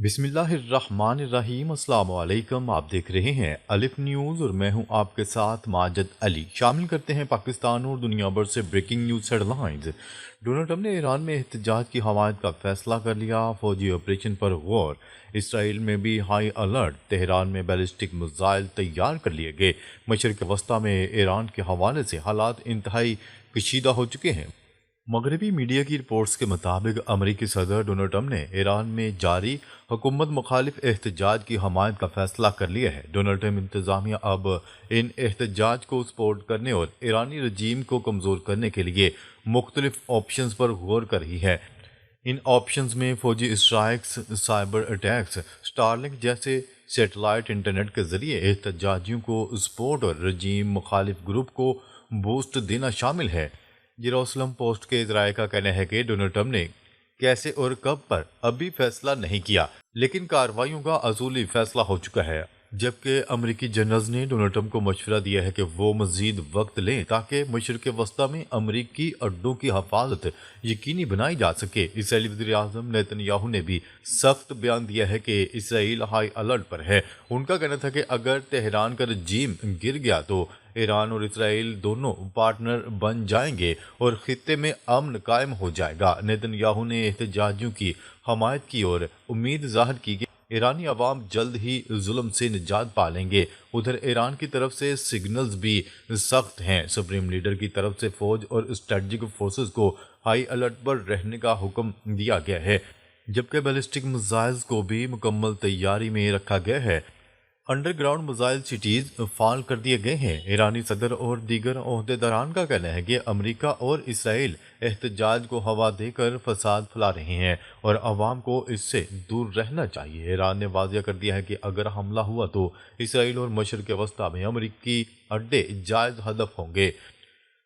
बिस्मिल्लाहिर्रहमानिर्रहीम। अस्सलाम वालेकुम। आप देख रहे हैं अलिफ न्यूज़ और मैं हूं आपके साथ माजिद अली। शामिल करते हैं पाकिस्तान और दुनिया भर से breaking news headlines. Donald Trump ने ईरान में एहतजाज की हमायत का फैसला कर लिया। फौजी ऑपरेशन पर गौर। इसराइल में भी हाई अलर्ट। तेहरान में बैलिस्टिक मिसाइल तैयार कर लिए गए। मशरिक़ वस्ता में ईरान के हवाले से हालात इंतहाई कशीदा हो चुके हैं। मगरबी मीडिया की रिपोर्ट्स के मुताबिक अमरीकी सदर डोनाल्ड ट्रंप ने ईरान में जारी हुकूमत मुखालिफ एहतजाज की हमायत का फैसला कर लिया है। डोनाल्ड ट्रंप इंतजामिया अब इन एहतजाज को सपोर्ट करने और ईरानी रजीम को कमज़ोर करने के लिए मुख्तलिफ ऑप्शंस पर गौर कर रही है। इन ऑप्शंस में फौजी स्ट्राइक्स, साइबर अटैक्स, स्टारलिंक जैसे सेटेलाइट इंटरनेट के जरिए एहतजाजियों को सपोर्ट और रजीम मुखालिफ ग्रुप को बूस्ट देना शामिल है। जेरूसलम पोस्ट के ज़राए का कहना है कि डोनाल्ड ट्रंप ने कैसे और कब पर अभी फैसला नहीं किया, लेकिन कार्रवाइयों का असूली फैसला हो चुका है। जबकि अमरीकी जनरल्स ने डोनाल्ड ट्रंप को मशवरा दिया है कि वो मजीद वक्त लें ताकि मशरिक़ वस्ता में अमरीकी अड्डों की हफाजत यकीनी बनाई जा सके। इसराइली वज़ीर आज़म नेतन्याहू ने भी सख्त बयान दिया है कि इसराइल हाई अलर्ट पर है। उनका कहना था कि अगर तेहरान का रजीम गिर गया तो ईरान और इसराइल दोनों पार्टनर बन जाएंगे और खित्ते में अमन कायम हो जाएगा। नेतन्याहू ने एहतजाजियों की हमायत की और उम्मीद जाहिर की कि ईरानी अवाम जल्द ही जुल्म से निजात पा लेंगे। उधर ईरान की तरफ से सिग्नल्स भी सख्त हैं। सुप्रीम लीडर की तरफ से फौज और स्ट्रेटजिक फोर्सेस को हाई अलर्ट पर रहने का हुक्म दिया गया है, जबकि बैलिस्टिक मिसाइल्स को भी मुकम्मल तैयारी में रखा गया है। अंडरग्राउंड मिसाइल सिटीज फाल कर दिए गए हैं। ईरानी सदर और दीगर ओहदेदारान का कहना है कि अमेरिका और इसराइल एहतजाज को हवा देकर फसाद फैला रहे हैं और अवाम को इससे दूर रहना चाहिए। ईरान ने वाज़िया कर दिया है कि अगर हमला हुआ तो इसराइल और मशरिक़ वस्ता में अमरीकी अड्डे जायज़ हदफ होंगे।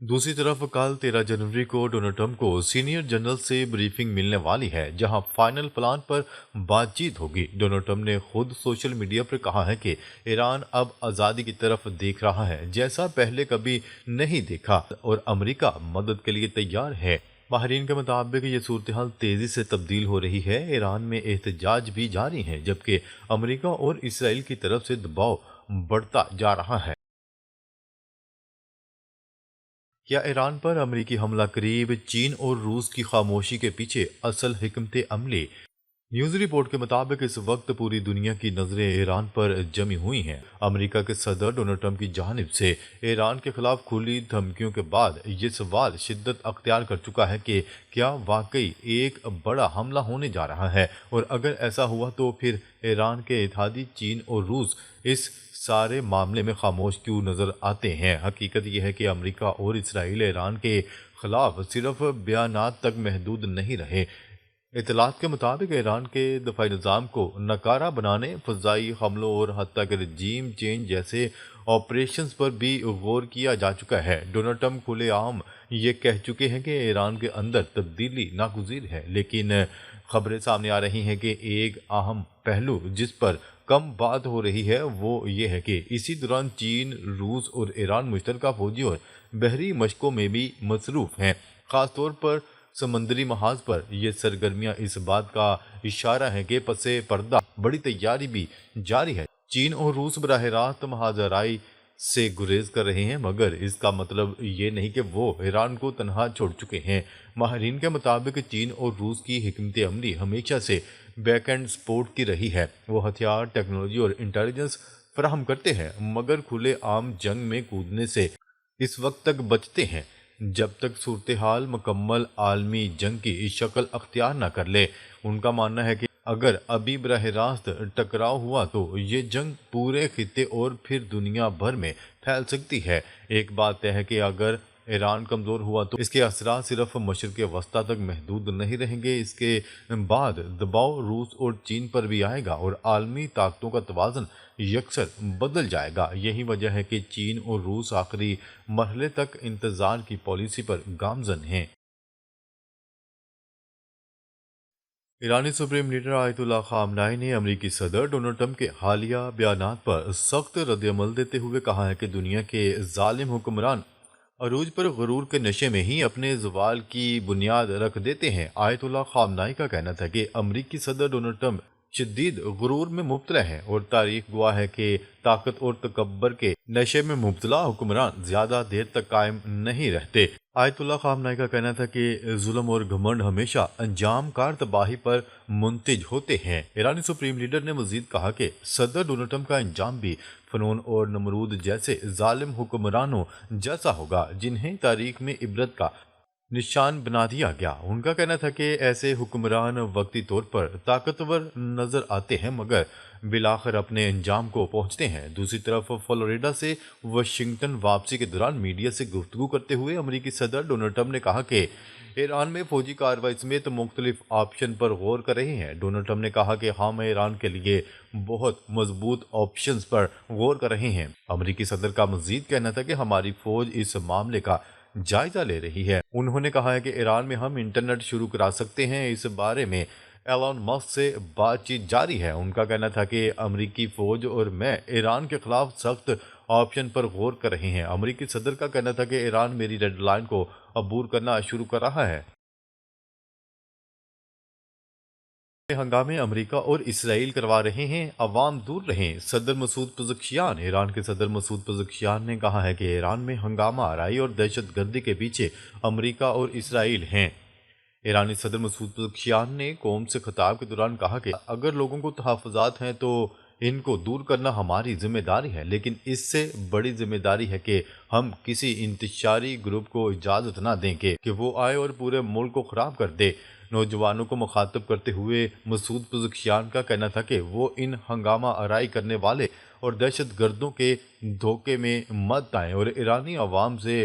दूसरी तरफ कल 13 जनवरी को डोनाल्ड ट्रंप को सीनियर जनरल से ब्रीफिंग मिलने वाली है, जहां फाइनल प्लान पर बातचीत होगी। डोनाल्ड ट्रंप ने खुद सोशल मीडिया पर कहा है कि ईरान अब आज़ादी की तरफ देख रहा है जैसा पहले कभी नहीं देखा और अमेरिका मदद के लिए तैयार है। माहरीन के मुताबिक ये सूरत हाल तेज़ी से तब्दील हो रही है। ईरान में एहतजाज भी जारी हैं, जबकि अमेरिका और इसराइल की तरफ से दबाव बढ़ता जा रहा है। क्या ईरान पर अमरीकी हमला करीब? चीन और रूस की खामोशी के पीछे असल हिकमत अमली। न्यूज़ रिपोर्ट के मुताबिक इस वक्त पूरी दुनिया की नज़रें ईरान पर जमी हुई हैं। अमेरिका के सदर डोनाल्ड ट्रंप की जानिब से ईरान के खिलाफ खुली धमकियों के बाद ये सवाल शिद्दत अख्तियार कर चुका है कि क्या वाकई एक बड़ा हमला होने जा रहा है, और अगर ऐसा हुआ तो फिर ईरान के इत्तेहादी चीन और रूस इस सारे मामले में खामोश क्यों नज़र आते हैं। हकीकत यह है कि अमेरिका और इसराइल ईरान के खिलाफ सिर्फ बयानात तक महदूद नहीं रहे। इतलात के मुताबिक ईरान के दफाई निज़ाम को नकारा बनाने, फ़ज़ाई हमलों और हत्ता के रजीम चेंज जैसे ऑपरेशंस पर भी गौर किया जा चुका है। डोनाल्ड ट्रंप खुलेआम ये कह चुके हैं कि ईरान के अंदर तब्दीली नागुज़ीर है, लेकिन खबरें सामने आ रही हैं कि एक अहम पहलू जिस पर कम बात हो रही है वो ये है कि इसी दौरान चीन, रूस और ईरान मुश्तरका फौजी और बहरी मशकों में भी मसरूफ़ हैं। ख़ासतौर पर समंदरी महाज पर यह सरगर्मियां इस बात का इशारा है कि पसे पर्दा बड़ी तैयारी भी जारी है। चीन और रूस बराह रास्त महाजराई से गुरेज कर रहे हैं, मगर इसका मतलब ये नहीं कि वो ईरान को तनहा छोड़ चुके हैं। माहरीन के मुताबिक चीन और रूस की हिकमत अमली हमेशा से बैक एंड सपोर्ट की रही है। वो हथियार, टेक्नोलॉजी और इंटेलिजेंस फराहम करते हैं, मगर खुले आम जंग में कूदने से इस वक्त तक बचते हैं जब तक सूरत हाल मुकम्मल आलमी जंग की शक्ल अख्तियार न कर ले। उनका मानना है कि अगर अभी बरह रास्त टकराव हुआ तो ये जंग पूरे खित्ते और फिर दुनिया भर में फैल सकती है। एक बात तय है कि अगर ईरान कमज़ोर हुआ तो इसके असरात सिर्फ मशरिक़ वस्ता तक महदूद नहीं रहेंगे। इसके बाद दबाव रूस और चीन पर भी आएगा और आलमी ताकतों का तवाज़न यकसर बदल जाएगा। यही वजह है कि चीन और रूस आखिरी मरहले तक इंतज़ार की पॉलिसी पर गामजन हैं। ईरानी सुप्रीम लीडर आयतुल्ला खामनाई ने अमरीकी सदर डोनाल्ड ट्रंप के हालिया बयानात पर सख्त रद्दअमल देते हुए कहा है कि दुनिया के जालिम हुक्मरान अरूज पर गुरूर के नशे में ही अपने ज़वाल की बुनियाद रख देते हैं। आयतुल्ला खामनाई का कहना था कि अमरीकी सदर डोनाल्ड ट्रंप शदीद गुरूर में मुब्तला है और तारीख गवाह है कि ताकत और तकब्बर के नशे में मुब्तला हुक्मरान ज्यादा देर तक कायम नहीं रहते। आयतुल्लाह खामनाई का कहना था कि जुल्म और घमंड हमेशा अंजाम कार तबाही पर मुंतज होते हैं। ईरानी सुप्रीम लीडर ने मजीद कहा कि सदर डोनाल्ड ट्रंप का अंजाम भी फ़िरौन और नमरूद जैसे जालिम हुक्मरानों जैसा होगा जिन्हें तारीख में इबरत का निशान बना दिया गया। उनका कहना था कि ऐसे हुक्मरान वक्ती तौर पर ताकतवर नजर आते हैं मगर बिलाखिर अपने अंजाम को पहुंचते हैं। दूसरी तरफ फ्लोरिडा से वाशिंगटन वापसी के दौरान मीडिया से गुफ्तगू करते हुए अमरीकी सदर डोनाल्ड ट्रंप ने कहा कि ईरान में फौजी कार्रवाई समेत मुख्तलिफ ऑप्शन पर गौर कर रहे हैं। डोनाल्ड ट्रंप ने कहा कि हम ईरान के लिए बहुत मजबूत ऑप्शंस पर गौर कर रहे हैं। अमरीकी सदर का मजीद कहना था कि हमारी फौज इस मामले का जायजा ले रही है। उन्होंने कहा है कि ईरान में हम इंटरनेट शुरू करा सकते हैं, इस बारे में एलन मस्क से बातचीत जारी है। उनका कहना था कि अमरीकी फौज और मैं ईरान के खिलाफ सख्त ऑप्शन पर गौर कर रहे हैं। अमरीकी सदर का कहना था कि ईरान मेरी रेड लाइन को अबूर करना शुरू कर रहा है। हंगामे अमेरिका और इसराइल करवा रहे हैं, अवाम दूर रहें। सदर मसूद पज़ेश्कियान ईरान के सदर मसूद पज़ेश्कियान ने कहा है कि ईरान में हंगामा आराई और दहशत गर्दी के पीछे अमेरिका और इसराइल हैं। ईरानी सदर मसूद पज़ेश्कियान ने कौम से खिताब के दौरान कहा कि अगर लोगों को तहफ़्फ़ुज़ात हैं तो इनको दूर करना हमारी जिम्मेदारी है, लेकिन इससे बड़ी जिम्मेदारी है कि हम किसी इंतशारी ग्रुप को इजाज़त ना दें कि वो आए और पूरे मुल्क को ख़राब कर दे। नौजवानों को मुखातब करते हुए मसूद पज़ेश्कियान का कहना था कि वो इन हंगामा आराई करने वाले और दहशत गर्दों के धोखे में मत आएँ और ईरानी अवाम से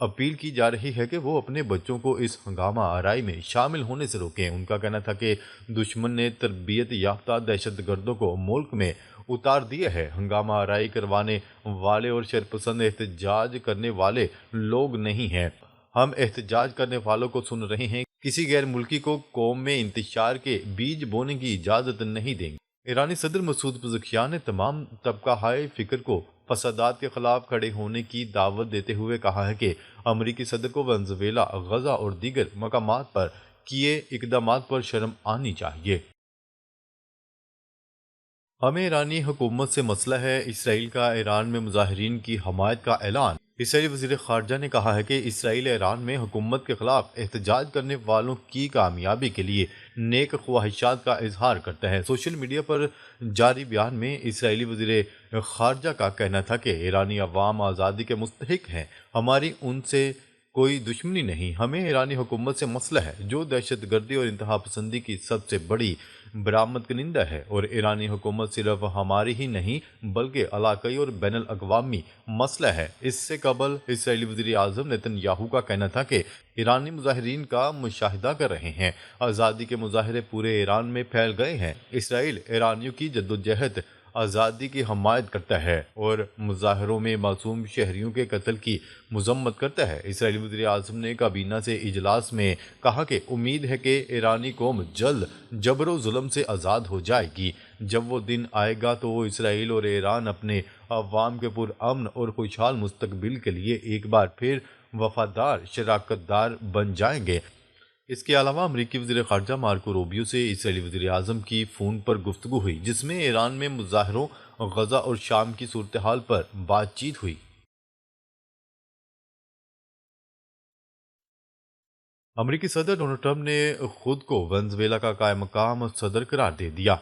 अपील की जा रही है कि वो अपने बच्चों को इस हंगामा आराई में शामिल होने से रोकें। उनका कहना था कि दुश्मन ने तरबियत याफ्ता दहशत गर्दों को मुल्क में उतार दिया है। हंगामा आराई करवाने वाले और शरपसंद एहतजाज करने वाले लोग नहीं हैं। हम एहतजाज करने वालों को सुन रहे हैं, किसी गैर मुल्की को कौम में इंतशार के बीज बोने की इजाज़त नहीं देंगे। ईरानी सदर मसूद पज़ेश्कियान ने तमाम तबका हाय फिक्र को फसादात के खिलाफ खड़े होने की दावत देते हुए कहा है कि अमरीकी सदर को वेनेज़ुएला, गजा और दीगर मकामात पर किए इकदामात पर शर्म आनी चाहिए। हमें ईरानी हुकूमत से मसला है। इसराइल का ईरान में मुजाहिरीन की हमायत का ऐलान। इसराइली वज़ीर ख़ारजा ने कहा है कि इसराइल ईरान में हुकूमत के खिलाफ एहतजाज करने वालों की कामयाबी के लिए नेक ख्वाहिशात का इजहार करता है। सोशल मीडिया पर जारी बयान में इसराइली वज़ीर ख़ारजा का कहना था कि ईरानी अवाम आज़ादी के मुस्तहिक हैं, हमारी उनसे कोई दुश्मनी नहीं। हमें ईरानी हुकूमत से मसला है जो दहशत गर्दी और इंतहा पसंदी की सबसे बड़ी बरामद कनिंदा है, और ईरानी हुकूमत सिर्फ हमारी ही नहीं बल्कि इलाकाई और बैनुल अक़वामी मसला है। इससे कबल इसराइली वज़ीर आज़म नेतन्याहू का कहना था कि ईरानी मुजाहिरीन का मुशाहिदा कर रहे हैं, आज़ादी के मुजाहरे पूरे ईरान में फैल गए हैं। इसराइल ईरानियों की जद्दोजहद आज़ादी की हमायत करता है और मुजाहरों में मासूम शहरियों के कत्ल की मजम्मत करता है। इसराइली वज़ीर आज़म ने काबीना से इजलास में कहा कि उम्मीद है कि ईरानी कौम जल्द जबर व जुल्म से आज़ाद हो जाएगी। जब वो दिन आएगा तो वो इसराइल और ईरान अपने अवाम के पुरअमन और खुशहाल मुस्तकबिल के लिए एक बार फिर वफादार शराकतदार बन जाएंगे। इसके अलावा अमरीकी वज़ीर ख़ारजा मार्को रूबियो से इसराइली वज़ीर आज़म की फ़ोन पर गुफ्तगू हुई, जिसमें ईरान में मुज़ाहरों, गजा और शाम की सूरत हाल पर बातचीत हुई। अमरीकी सदर डोनाल्ड ट्रंप ने खुद को वेनेज़ुएला का कायम मकाम सदर करार दे दिया।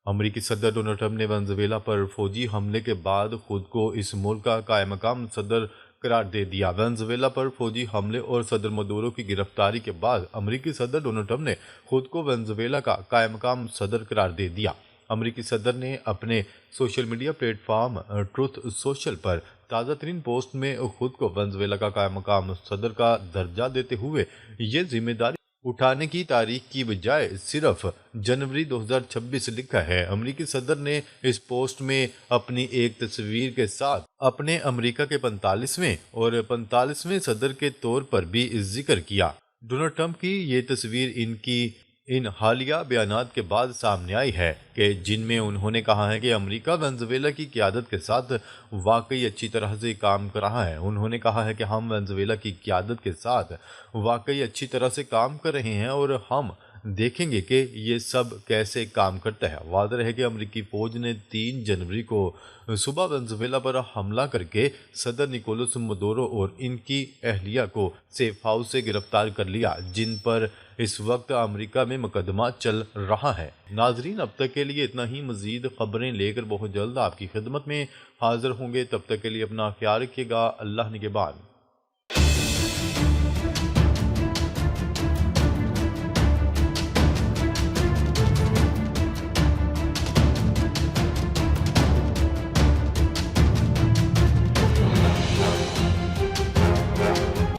अमरीकी सदर डोनाल्ड ट्रंप ने वेनेज़ुएला पर फौजी हमले के बाद खुद को इस मुल्क का कायम मकाम सदर करार दे दिया। वेनेज़ुएला पर फौजी हमले और सदर मदुरो की गिरफ्तारी के बाद अमरीकी सदर डोनाल्ड ट्रंप ने खुद को वेनेज़ुएला का कायम मकाम सदर करार दे दिया। अमरीकी सदर ने अपने social media platform truth social पर ताज़ा तरीन पोस्ट में खुद को वेनेज़ुएला का कायम मकाम सदर का दर्जा देते हुए ये जिम्मेदारी उठाने की तारीख की बजाय सिर्फ जनवरी 2026 लिखा है। अमरीकी सदर ने इस पोस्ट में अपनी एक तस्वीर के साथ अपने अमरीका के 45वें और 45वें सदर के तौर पर भी जिक्र किया। डोनाल्ड ट्रंप की ये तस्वीर इनकी इन हालिया बयानात के बाद सामने आई है कि जिनमें उन्होंने कहा है कि अमेरिका वेनेज़ुएला की क़यादत के साथ वाकई अच्छी तरह से काम कर रहा है। उन्होंने कहा है कि हम वेनेज़ुएला की क़यादत के साथ वाकई अच्छी तरह से काम कर रहे हैं और हम دیکھیں گے کہ یہ سب کیسے کام کرتا ہے۔ واضح ہے کہ امریکی فوج نے 3 جنوری کو صبح وینزویلا پر حملہ کر کے صدر نکولس مدورو اور ان کی اہلیہ کو سیف ہاؤس سے گرفتار کر لیا، جن پر اس وقت امریکہ میں مقدمہ چل رہا ہے۔ ناظرین، اب تک کے لیے اتنا ہی۔ مزید خبریں لے کر بہت جلد آپ کی خدمت میں حاضر ہوں گے۔ تب تک کے لیے اپنا خیال رکھیے گا۔ اللہ نگہبان۔